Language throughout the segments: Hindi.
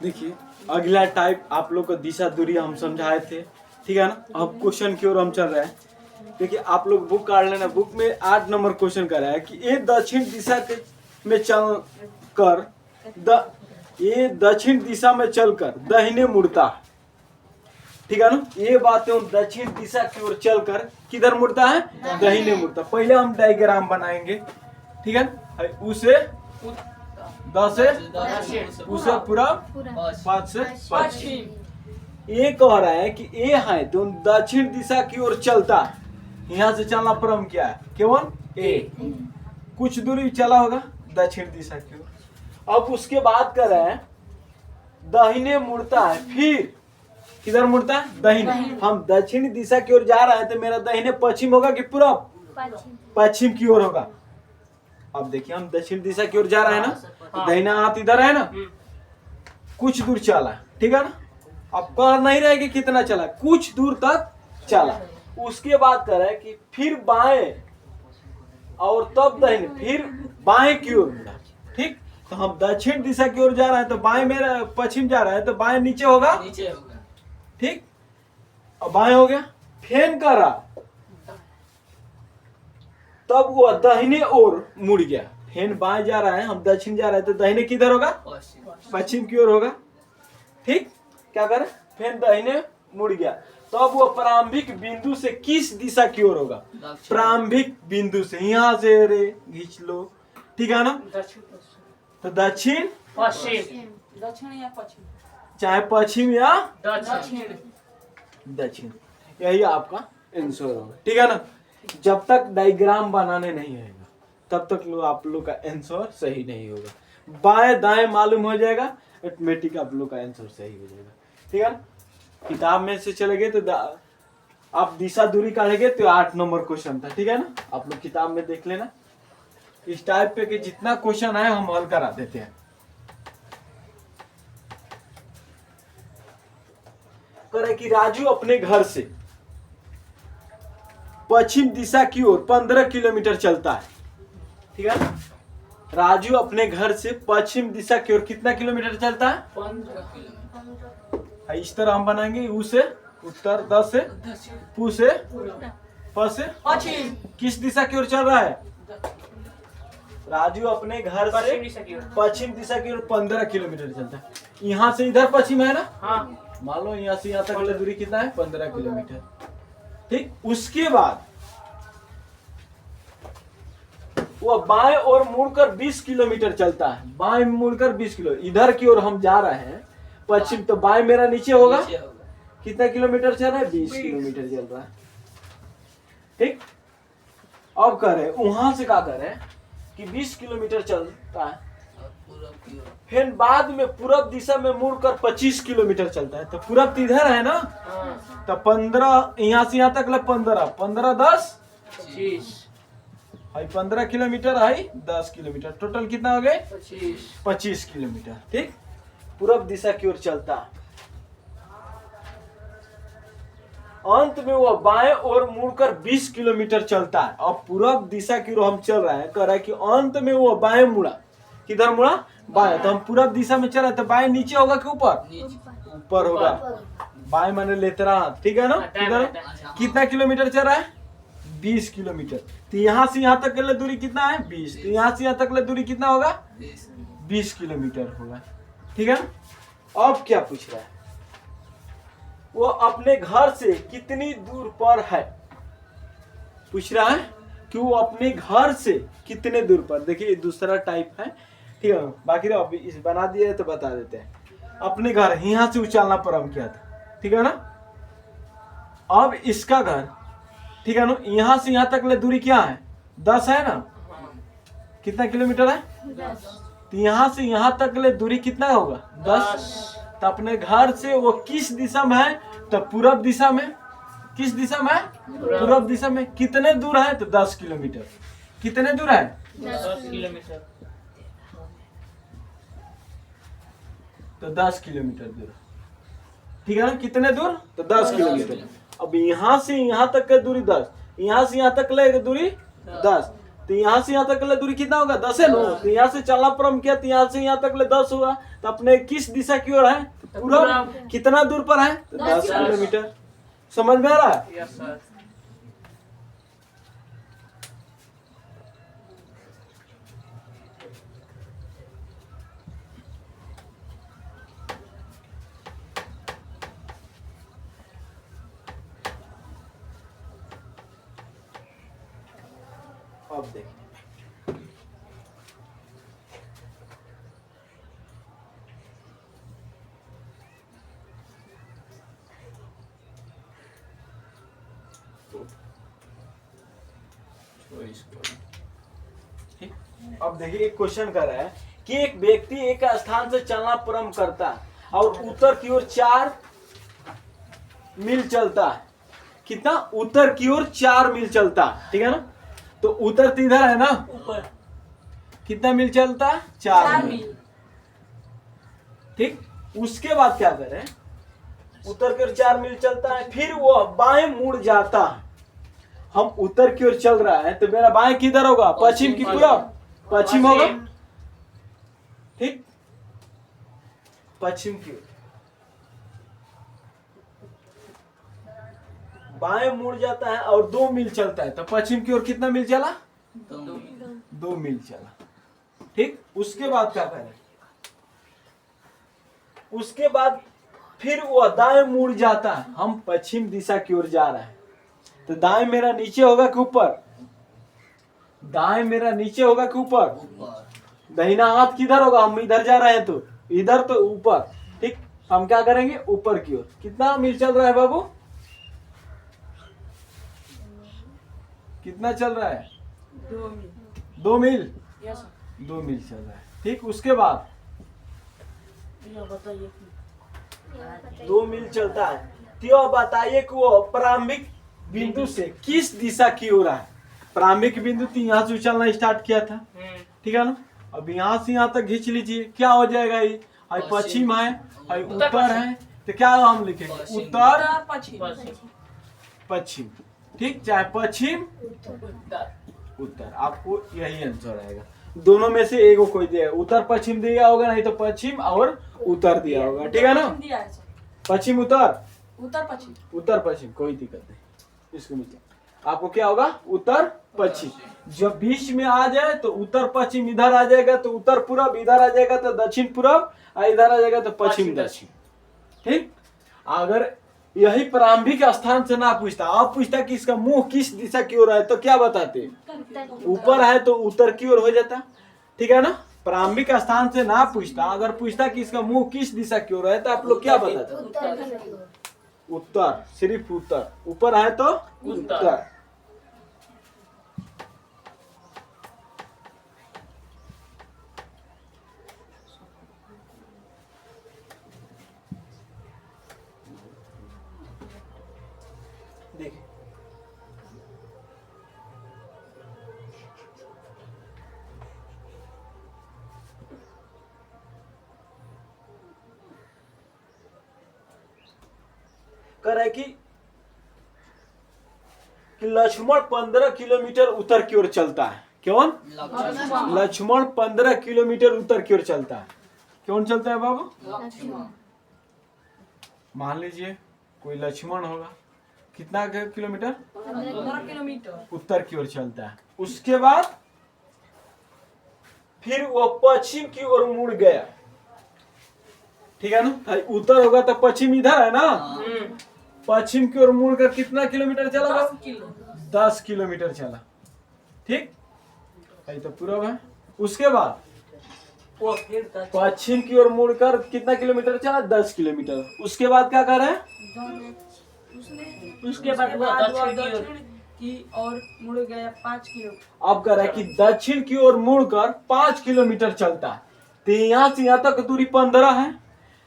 देखिए अगला टाइप आप लोग को दिशा दूरी हम समझाए थे, ठीक है ना। अब क्वेश्चन की ओर हम चल रहे हैं। देखिए आप लोग बुक काट लेना, बुक में 8 नंबर क्वेश्चन का है कि ये दक्षिण दिशा के में चल कर ये दक्षिण दिशा में चलकर दाहिने मुड़ता है, ठीक है ना। ये बात है दक्षिण दिशा की ओर चलकर किधर मुड़ता है, दाहिने मुड़ता। पहले हम डायग्राम बनाएंगे, ठीक है ना। उसे 10 से उसे पूरा 5 से पश्चिम। ये कह रहा है कि ये है तो दक्षिण दिशा की ओर चलता है। यहाँ से चलना क्रम क्या है, केवल ए, कुछ दूरी चला होगा दक्षिण दिशा की ओर। अब उसके बाद कर रहे हैं दाहिने मुड़ता है, फिर किधर मुड़ता है, दाहिने। हम दक्षिण दिशा की ओर जा रहे हैं तो मेरा दाहिने पश्चिम होगा कि पूरब, पश्चिम की ओर होगा। अब देखिए हम दक्षिण दिशा की ओर जा रहे हैं ना, दाहिना हाथ इधर है ना, कुछ दूर चला, ठीक है ना। अब कह नहीं रहे कि कितना चला, कुछ दूर तक चला। उसके बाद कह रहा है कि फिर बाएं और तब दाहिने, फिर बाएं की ओर मुड़ा, ठीक। तो हम दक्षिण दिशा की ओर जा रहे हैं तो बाएं मेरा पश्चिम जा रहा है तो बाएं नीचे होगा, ठीक। अब बाएं हो गया, फेन कर रहा तब वो दाहिने ओर मुड़ गया। फेन बाएं जा रहा है, हम दक्षिण जा रहे हैं तो दाहिने किधर होगा, पश्चिम की ओर होगा, ठीक। क्या करे, फेन दाहिने मुड़ गया। तब तो वो प्रारंभिक बिंदु से किस दिशा की ओर होगा, प्रारंभिक बिंदु से, यहां से रे खींच लो, ठीक है ना। तो दक्षिण पश्चिम, दक्षिण या पश्चिम, चाहे पश्चिम या दक्षिण, दक्षिण, यही आपका आंसर होगा, ठीक है ना। जब तक डायग्राम बनाने नहीं आएगा तब तक आप लोग का आंसर सही नहीं होगा। बाएं दाएं मालूम हो जाएगा, ऑटोमेटिक आप लोग का आंसर सही हो जाएगा, ठीक है ना। किताब में से चले गए तो आप दिशा दूरी काटेंगे तो 8 नंबर क्वेश्चन था, ठीक है ना। आप लोग किताब में देख लेना। इस टाइप पे कि जितना क्वेश्चन है हम हल करा देते हैं। करे कि राजू अपने घर से पश्चिम दिशा की ओर 15 किलोमीटर चलता है, ठीक है। राजू अपने घर से पश्चिम दिशा की ओर कितना किलोमीटर चलता है, 15 किलोमीटर। इस तरह हम बनाएंगे, u से उत्तर, द से पू से प से पश्चिम, किस दिशा की ओर चल रहा है, राजू अपने घर से पश्चिम दिशा की ओर 15 किलोमीटर चलता है। यहाँ से इधर पश्चिम है ना, हाँ। मान लो यहाँ से यहाँ तक की दूरी कितना है, 15 किलोमीटर, ठीक। उसके बाद वो बाएं ओर मुड़कर 20 किलोमीटर चलता है। बाएं मुड़कर 20 किलो, इधर की ओर हम जा रहे हैं पश्चिम, तो बाएं मेरा नीचे होगा, कितना किलोमीटर चल रहा है, 20 किलोमीटर चल रहा है, ठीक। अब कह रहे वहां से क्या कर रहे हैं कि 20 किलोमीटर चलता है, फिर बाद में पूरब दिशा में मुड़कर 25 किलोमीटर चलता है। तो पूरब इधर है ना, तो 15 यहाँ से यहाँ तक 15 15 10 15 किलोमीटर है, 10 किलोमीटर, टोटल कितना हो गए, 25 किलोमीटर, ठीक। पूरब दिशा की ओर चलता है। अंत में वो बाएं ओर मुड़कर 20 किलोमीटर चलता है। अब पूरब दिशा की ओर हम चल रहे हैं, कह रहा है कि अंत में वो बाएं मुड़ा, किधर मुड़ा, बाएं। तो हम पूरब दिशा में चल रहे हैं तो बाएं नीचे होगा कि ऊपर, ऊपर होगा। बाएं माने लेतरा, ठीक है ना। किधर, कितना किलोमीटर चल रहा है, 20 किलोमीटर। तो यहाँ से यहाँ तक के दूरी कितना है, 20। तो यहाँ से यहाँ तक दूरी कितना होगा, 20 किलोमीटर होगा, ठीक है ना। अब क्या पूछ रहा है, वो अपने घर से कितनी दूर पर है, पूछ रहा है कि वो अपने घर से कितने दूर पर। देखिए दूसरा टाइप है, ठीक है। बाकी अब इस बना दिए तो बता देते हैं। अपने घर यहाँ से उछालना प्रारंभ किया था, ठीक है ना। अब इसका घर, ठीक है ना, यहाँ से यहाँ तक दूरी क्या है, 10 है ना, कितना किलोमीटर है, 10। तो यहाँ से यहाँ तक दूरी कितना होगा, 10। तो अपने घर से वो किस दिशा में है, तो पूरब दिशा में। किस दिशा में है, पूरब दिशा में। कितने दूर है, तो 10 किलोमीटर। कितने दूर है, 10 किलोमीटर। तो 10 किलोमीटर दूर, ठीक है ना। कितने दूर, तो 10 किलोमीटर। अब यहाँ से यहाँ तक की दूरी 10, यहाँ से यहाँ तक की दूरी 10। तो यहाँ से यहाँ तक के लिए दूरी कितना होगा? 10 है ना। तो यहाँ से चलना प्रारंभ किया तो यहाँ से यहाँ तक के लिए 10 होगा। तो अपने किस दिशा की ओर है? पूरा कितना दूर पर है? 10 किलोमीटर। समझ में आ रहा है? Yes sir. अब देखिए ठीक। अब देखिए एक क्वेश्चन कर रहा है कि एक व्यक्ति एक स्थान से चलना प्रारंभ करता है और उत्तर की ओर 4 मील चलता है। कितना? उत्तर की ओर 4 मील चलता है, ठीक है ना। तो उत्तर तो इधर है ना, ऊपर कितना मील चलता है? 4 मील। ठीक। उसके बाद क्या करें? उत्तर की ओर 4 मील चलता है, फिर वो बाएं मुड़ जाता है। हम उत्तर की ओर चल रहा है तो मेरा बाएं किधर होगा? पश्चिम की पूरब। पश्चिम होगा, ठीक। पश्चिम की ओर बाएं मुड़ जाता है और 2 मील चलता है। तो पश्चिम की ओर कितना मील चला? 2 मील चला, ठीक। उसके बाद क्या करें? उसके बाद फिर वो दाएं मुड़ जाता है। हम पश्चिम दिशा की ओर जा रहे हैं तो दाएं मेरा नीचे होगा कि ऊपर? दाएं मेरा नीचे होगा कि ऊपर? दाहिना हाथ किधर होगा? हम इधर जा रहे हैं तो इधर, तो ऊपर, ठीक। हम क्या करेंगे? ऊपर की ओर। कितना मील चल रहा है बाबू? कितना चल रहा है? 2 मील। 2 मील। Yes sir. 2 मील चल रहा है, ठीक। उसके बाद ये बताइए। 2 मील चलता है तो बताइए कि वो प्रारंभिक बिंदु से किस दिशा की ओर है? प्रारंभिक बिंदु तो यहाँ से उछलना स्टार्ट किया था, ठीक है ना। अब यहाँ से यहाँ तक खींच लीजिए, क्या हो जाएगा? ये आई पश्चिम है, आई उत्तर है, तो क्या हम लिखेंगे? उत्तर पश्चिम, ठीक। चाहे पश्चिम उत्तर, आपको यही आंसर आएगा। दोनों में से एक को कोई दिया, उत्तर पश्चिम दिया होगा, नहीं तो पश्चिम और उत्तर दिया होगा, ठीक है ना। पश्चिम उत्तर, उत्तर पश्चिम, कोई दिक्कत नहीं। इसको नीचे आपको क्या होगा? उत्तर पश्चिम। जब बीच में आ जाए तो उत्तर पश्चिम इधर आ जाएगा, तो उत्तर पूरब इधर आ जाएगा, तो दक्षिण पूरब, इधर आ जाएगा तो पश्चिम दक्षिण, ठीक। अगर यही प्रारंभिक स्थान से ना पूछता, आप पूछता कि इसका मुंह किस दिशा की ओर है, तो क्या बताते? ऊपर है तो उत्तर की ओर हो जाता, ठीक है ना। प्रारंभिक स्थान से ना पूछता, अगर पूछता कि इसका मुंह किस दिशा की ओर है, तो आप लोग क्या बताते? उत्तर, सिर्फ उत्तर। ऊपर है तो उत्तर। देखिए कर है कि लक्ष्मण 15 किलोमीटर उत्तर की ओर चलता है। कौन? लक्ष्मण 15 किलोमीटर उत्तर की ओर चलता है। कौन चलता है बाबू? मान लीजिए कोई लक्ष्मण होगा, कितना किलोमीटर? 15 किलोमीटर उत्तर की ओर चलता है। उसके बाद फिर वो पश्चिम की ओर मुड़ गया, ठीक है ना। उत्तर होगा तो पश्चिम इधर है ना, पश्चिम की ओर मुड़कर कितना किलोमीटर चला? 10 किलोमीटर चला, ठीक। तो पूरब है। उसके बाद वो फिर पश्चिम की ओर मुड़कर कितना किलोमीटर चला? 10 किलोमीटर। उसके बाद क्या कर रहे हैं? उसके बाद वो दक्षिण की ओर मुड़ गया 5 किलोमीटर। अब कर रहा है कि दक्षिण की ओर मुड़कर 5 किलोमीटर चलता है। तो यहाँ से यहाँ तक दूरी 15 है,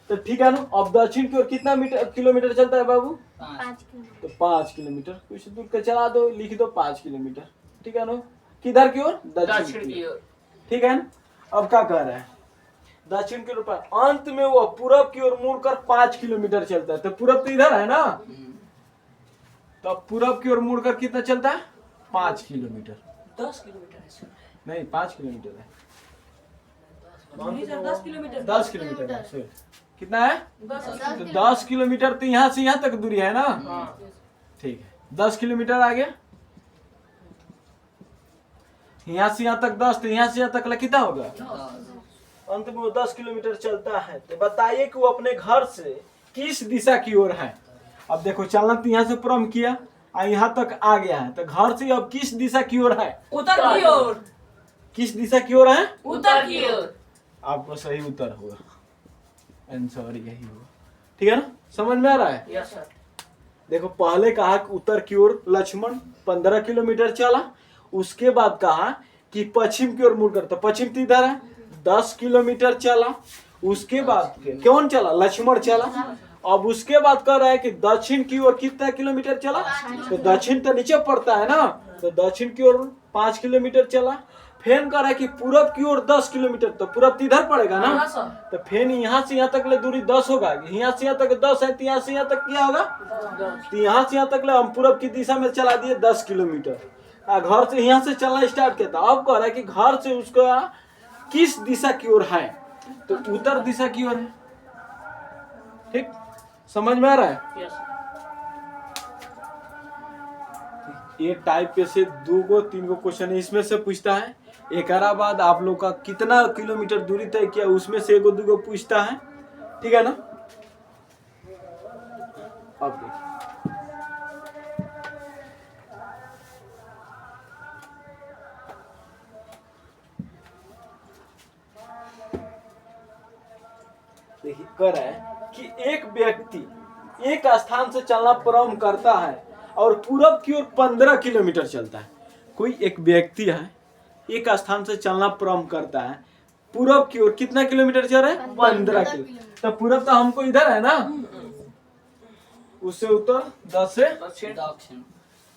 तो ठीक है ना। अब दक्षिण की ओर कितना किलोमीटर चलता है बाबू? 5 तो 5 किलोमीटर कुछ दूर का चला दो, लिख दो 5 किलोमीटर, ठीक है ना। किधर की ओर? दक्षिण की ओर, ठीक है ना। अब क्या कह रहा है? दक्षिण की ओर, अंत में वो पूरब की ओर मुड़कर 5 किलोमीटर चलता है। तो पूरब तो इधर है ना, तो पूरब की ओर मुड़कर कितना चलता है? 5 किलोमीटर, 10 किलोमीटर है सर। नहीं 5 किलोमीटर है। नहीं सर 10 किलोमीटर। 10 किलोमीटर है सर। कितना है? 10 तो 10 किलोमीटर तो यहाँ से यहाँ तक दूरी है ना। ठीक है 10 किलोमीटर आ गया। यहाँ से यहाँ तक 10, तो यहाँ से यहाँ तक कितना होगा? अंत में वो 10 किलोमीटर चलता है। तो बताइए कि वो अपने घर से किस दिशा की ओर है। अब देखो चलना तो यहाँ से प्रारंभ किया और यहाँ तक आ गया है, तो घर से अब किस दिशा की ओर है? उत्तर की ओर। किस दिशा की ओर है? उत्तर की ओर। आपको सही उत्तर होगा, आंसर यही होगा। ठीक है ना, समझ में आ रहा है? Yes sir. देखो पहले कहा कि उत्तर की ओर लक्ष्मण 15 किलोमीटर चला, उसके बाद कहा कि पश्चिम की ओर मुड़कर, तो पश्चिम तो इधर है, 10 किलोमीटर चला। उसके बाद कौन चला? लक्ष्मण चला। अब उसके बाद कह रहा है कि दक्षिण की ओर कितना किलोमीटर चला? तो दक्षिण तो नीचे पड़ता है ना, तो दक्षिण की ओर 5 किलोमीटर चला। फेन कह रहा है कि पूरब की ओर 10 किलोमीटर, तो पूरब तो इधर पड़ेगा ना, तो फेन यहाँ से यहाँ तक ले दूरी 10 होगा। यहाँ से यहाँ तक 10 है, तो यहाँ से यहाँ तक क्या होगा? तो यहाँ से यहाँ तक ले हम पूरब की दिशा में चला दिए 10 किलोमीटर। घर से यहाँ से चलना स्टार्ट किया था। अब कह रहा है कि घर से उसका किस दिशा की ओर है? तो उत्तर दिशा की ओर है। ठीक, समझ में आ रहा है? यस। ये टाइप पे से 2-3 क्वेश्चन इसमें से पूछता है। एक बाद आप लोग का कितना किलोमीटर दूरी तय किया उसमें से 1-2 पूछता है। ठीक है ना? अब देखिए कह रहा है कि एक व्यक्ति एक स्थान से चलना प्रारंभ करता है और पूरब की ओर 15 किलोमीटर चलता है। कोई एक व्यक्ति है, एक स्थान से चलना प्रारंभ करता है, पूरब की ओर कितना किलोमीटर चल रहा है? 15 किलोमीटर। तो पूरब तो हमको इधर है ना, उससे उत्तर 10 से दक्षिण।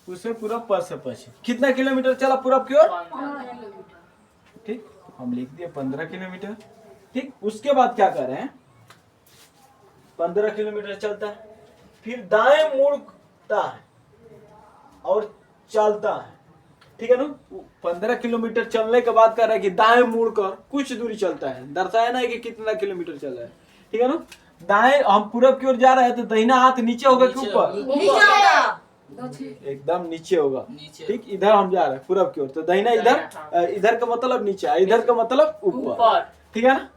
उससे पूरब 5 से पश्चिम कितना किलोमीटर चला पूरब की ओर? ठीक, हम लिख दिए 15 किलोमीटर। ठीक, उसके बाद क्या कर रहे हैं? 15 किलोमीटर चलता है, फिर दाएं मुड़ता है और चलता है। ठीक है ना? 15 किलोमीटर चलने के बाद कह रहा है कि दाएं मुड़कर कुछ दूरी चलता है, दर्शाया ना कि कितना किलोमीटर चल रहा है। ठीक है ना? दाएं हम पूरब की ओर जा रहे हैं, तो दाहिना हाथ नीचे होगा कि ऊपर? एकदम नीचे होगा। ठीक, इधर हम जा रहे हैं पूरब की ओर, तो दाहिना इधर, इधर का मतलब नीचे, इधर का मतलब ऊपर। ठीक है ना?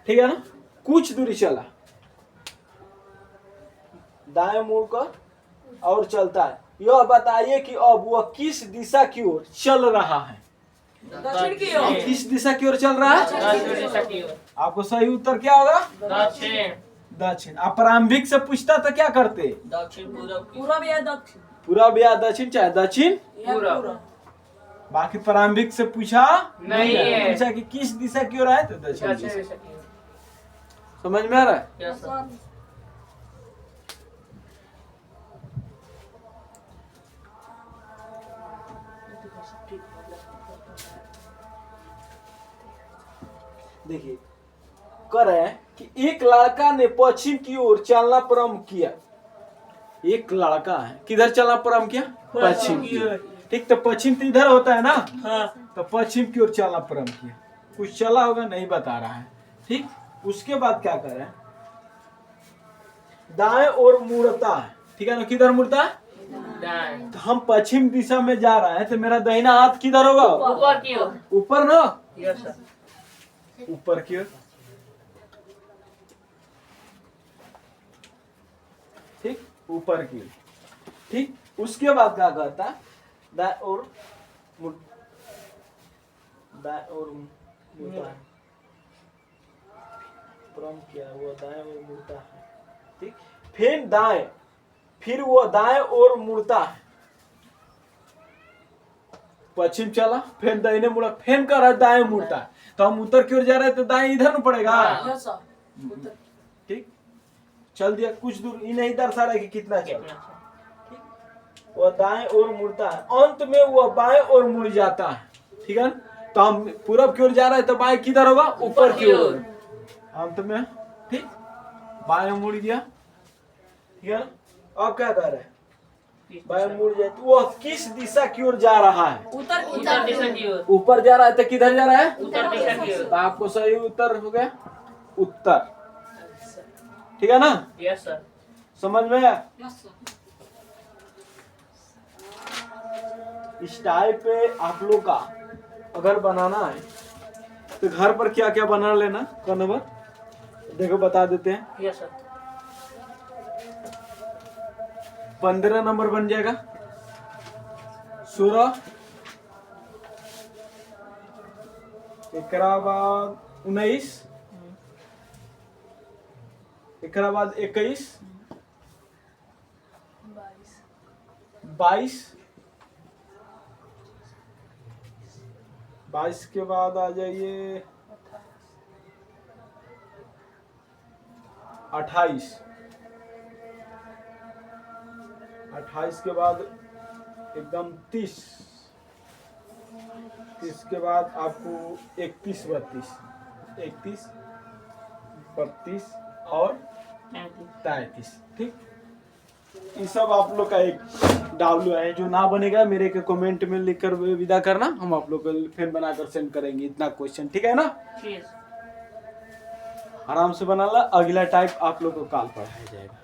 ठीक है ना? कुछ दूरी चला, दाएं मुड़कर और चलता है। यह बताइए कि अब वह किस दिशा की ओर चल रहा है? दक्षिण की ओर। किस दिशा की ओर चल रहा है? दक्षिण दिशा की ओर। आपको सही उत्तर क्या होगा? दक्षिण। दक्षिण। आप प्रारंभिक से पूछता तो क्या करते? दक्षिण पूरब या दक्षिण। पूरब या दक्षिण, चाहे दक्षिण पूरब। बाकी प्रारंभिक से पूछा नहीं है। पूछा कि किस दिशा की ओर है, तो दक्षिण दक्षिण दिशा। दिशा की ओर। समझ में आ रहा है? Yes sir. देखिए कह रहे हैं कि एक लड़का ने पश्चिम की ओर चलना प्रारंभ किया। एक लड़का है, किधर चलना प्रारंभ किया? पश्चिम की ओर। ठीक, तो पश्चिम तो इधर होता है ना, तो पश्चिम की ओर चलना प्रारंभ किया। कुछ चला होगा, नहीं बता रहा है। ठीक, उसके बाद क्या कर रहे हैं? दाएं ओर मुड़ता है। ठीक है ना? किधर मुड़ता है? दाएं। तो हम पश्चिम दिशा में जा रहे हैं, तो मेरा दाहिना हाथ किधर होगा? ऊपर की ओर। ऊपर ना, यस सर। ऊपर की ओर। ठीक, ऊपर की ओर। ठीक, उसके बाद क्या करता है? दाएं और मुड़ता है। प्रारंभ किया, वो दाएं और मुड़ता है। ठीक, फिर दाएं, फिर वो दाएं और मुड़ता है। पश्चिम चला, फिर दाहिने मुड़ा, फिर कर रहा है दाएं मुड़ता है। तो हम उत्तर की ओर जा रहे हैं, तो दाएं इधर में पड़ेगा। Yes sir. ठीक, चल दिया कुछ दूर। ये नहीं दर्शा रहा है कि कितना चल। वह दाएं ओर मुड़ता है, अंत में वह बाएं ओर मुड़ जाता है। ठीक है? तो हम पूरब की ओर जा रहे हैं, तो बाएं किधर होगा? ऊपर की ओर। अंत में ठीक बाएं मुड़ गया। ठीक है ना? अब क्या कर रहे हैं? बाएं मुड़ जाए तो वो किस दिशा की ओर जा रहा है? उत्तर की उत्तर दिशा की ओर। ऊपर जा रहा है तो किधर जा रहा है? उत्तर दिशा की ओर। तो आपको सही उत्तर हो गया उत्तर। ठीक है ना? Yes sir. समझ में आया? Yes sir. इस टाइप पे आप लोग का अगर बनाना है तो घर पर क्या क्या बना लेना का नंबर देखो बता देते हैं। Yes sir. 15 नंबर बन जाएगा, 16, एकरा बाद 19, एकरा बाद 21, 22, 22 के बाद आ जाइए 28, 28 के बाद एकदम 30, 30 के बाद आपको 31, 32, 31, 32 और 33। ठीक, ये सब आप लोग का एक W है। जो ना बनेगा मेरे के कमेंट में लिखकर विदा करना, हम आप लोग को फिर बनाकर सेंड करेंगे इतना क्वेश्चन। ठीक है ना? यस। आराम से बना ला, अगला टाइप आप लोग को कल पढ़ाया जाएगा।